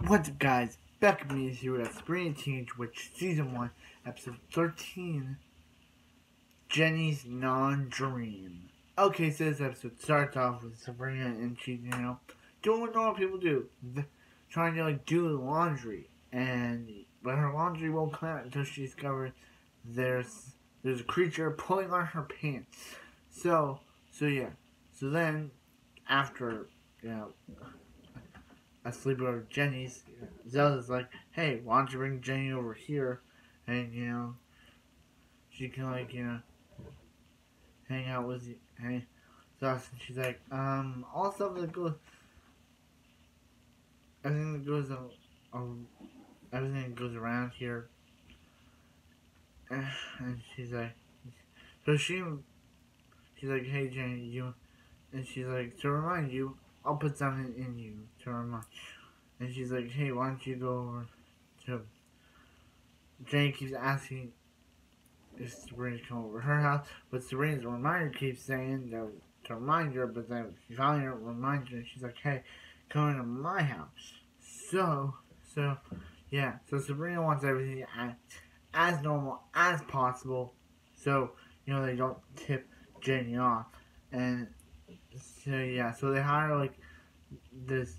What's up, guys? Back with me here at Sabrina Teenage Witch Season 1, Episode 13, Jenny's Non-Dream. Okay, so this episode starts off with Sabrina and she's, doing what normal people do. Trying to, do laundry. But her laundry won't come out until she discovers there's a creature pulling on her pants. So then, after, a sleepover with Jenny's, Zelda's like, hey, why don't you bring Jenny over here and, she can, hang out with you, hey, and she's like, all stuff that goes, everything that goes, everything that goes around here, and she's like, she's like, hey, Jenny, and she's like, to remind you, I'll put something in you to remind. And she's like, hey, why don't you go over to... Jenny keeps asking if Sabrina to come over to her house, but Sabrina's reminder keeps saying that to remind her, but then she finally reminds her, and she's like, hey, come into my house. So Sabrina wants everything as normal as possible, so, they don't tip Jenny off. And so they hire this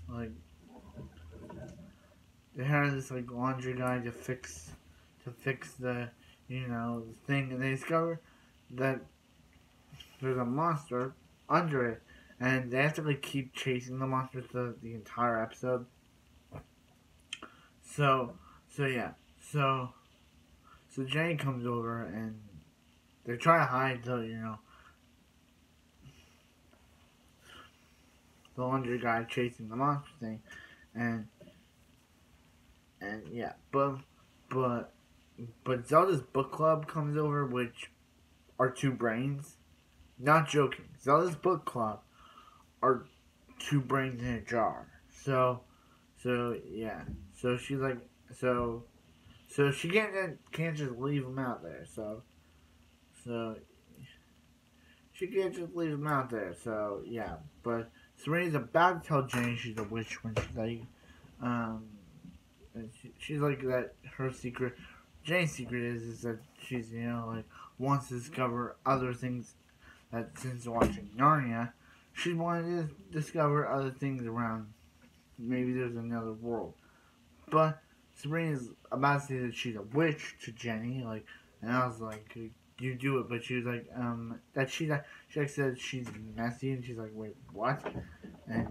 laundry guy to fix the the thing, and they discover that there's a monster under it, and they have to keep chasing the monster the entire episode. So Jenny comes over and they try to hide the laundry guy chasing the monster thing, and but Zelda's book club comes over, which are two brains. Not joking. Zelda's book club are two brains in a jar. So she's like, so she can't just leave them out there. So she can't just leave them out there. So yeah, but Serena's about to tell Jenny she's a witch when she's like, and she's like that. Her secret, Jenny's secret is that she's wants to discover other things. That since watching Narnia, she wanted to discover other things around. Maybe there's another world, but Sabrina's about to say that she's a witch to Jenny. And I was like, you do it, but she was like, that she said she's messy, and she's like, wait, what? And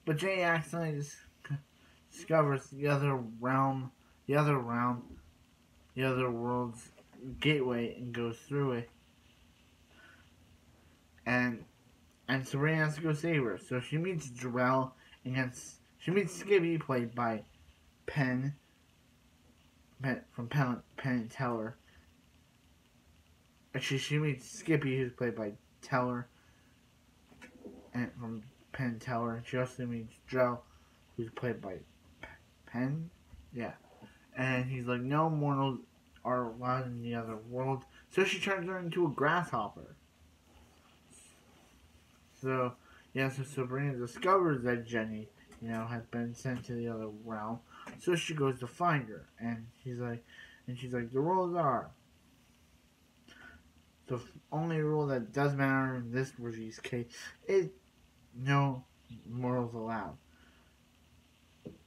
but Jenny accidentally discovers the other world's gateway and goes through it, and Sabrina has to go save her. So she meets Jarrell she meets Skippy, played by Penn from Penn and Teller. Actually, she meets Skippy, who's played by Teller, and from Penn and Teller. And she also meets Joe, who's played by Penn. Yeah. And he's like, no mortals are allowed in the other world. So she turns her into a grasshopper. So Sabrina discovers that Jenny, has been sent to the other realm. So she goes to find her, and she's like, the rules are, the only rule that does matter in this review's case is no mortals allowed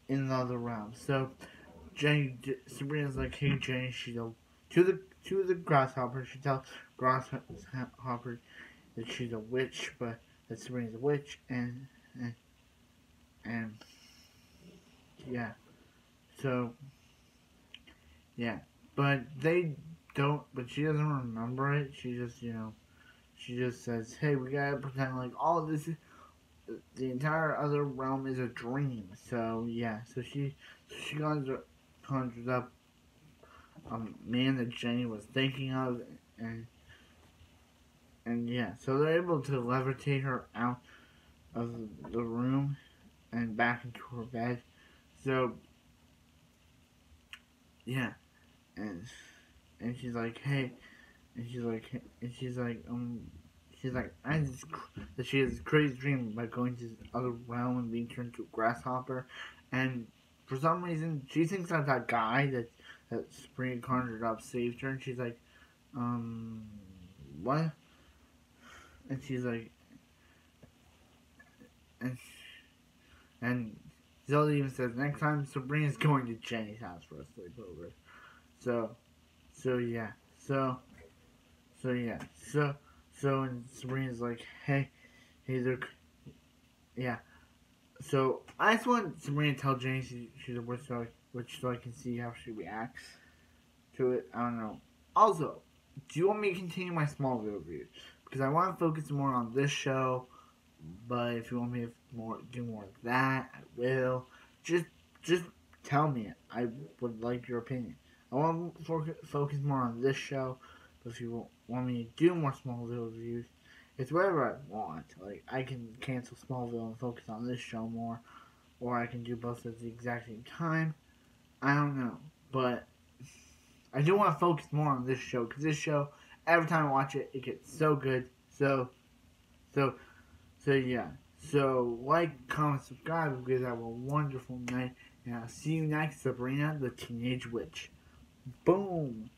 in the other realm. So Sabrina's like, hey Jenny, she goes to the grasshopper. She tells grasshopper that she's a witch, but that Sabrina's a witch, and but they don't. But she doesn't remember it. She just says, hey, we gotta pretend like all of this is, the entire other realm is a dream. So she conjures up a man that Jenny was thinking of, and so they're able to levitate her out of the room and back into her bed. So and she's like, hey, and she's like she's like, that she has this crazy dream about going to this other realm and being turned into a grasshopper, and for some reason she thinks that guy that Sabrina conjured up saved her, and she's like, what? And she's like, and and Zelda even says next time Sabrina's going to Jenny's house for a sleepover. So, so yeah, so yeah, so and Sabrina's like, hey, look, yeah. So I just want Sabrina to tell Jenny she's a witch so I can see how she reacts to it. I don't know. Also, do you want me to continue my Smallville reviews? Because I want to focus more on this show, but if you want me to do more of that, I will. Just tell me. I would like your opinion. I want to focus more on this show, but if you want me to do more Smallville reviews, it's whatever I want. Like, I can cancel Smallville and focus on this show more, or I can do both at the exact same time. I don't know, but I do want to focus more on this show, because this show, every time I watch it, it gets so good. So, yeah. So, like, comment, subscribe, because have a wonderful night, and I'll see you next, Sabrina, the Teenage Witch. Boom!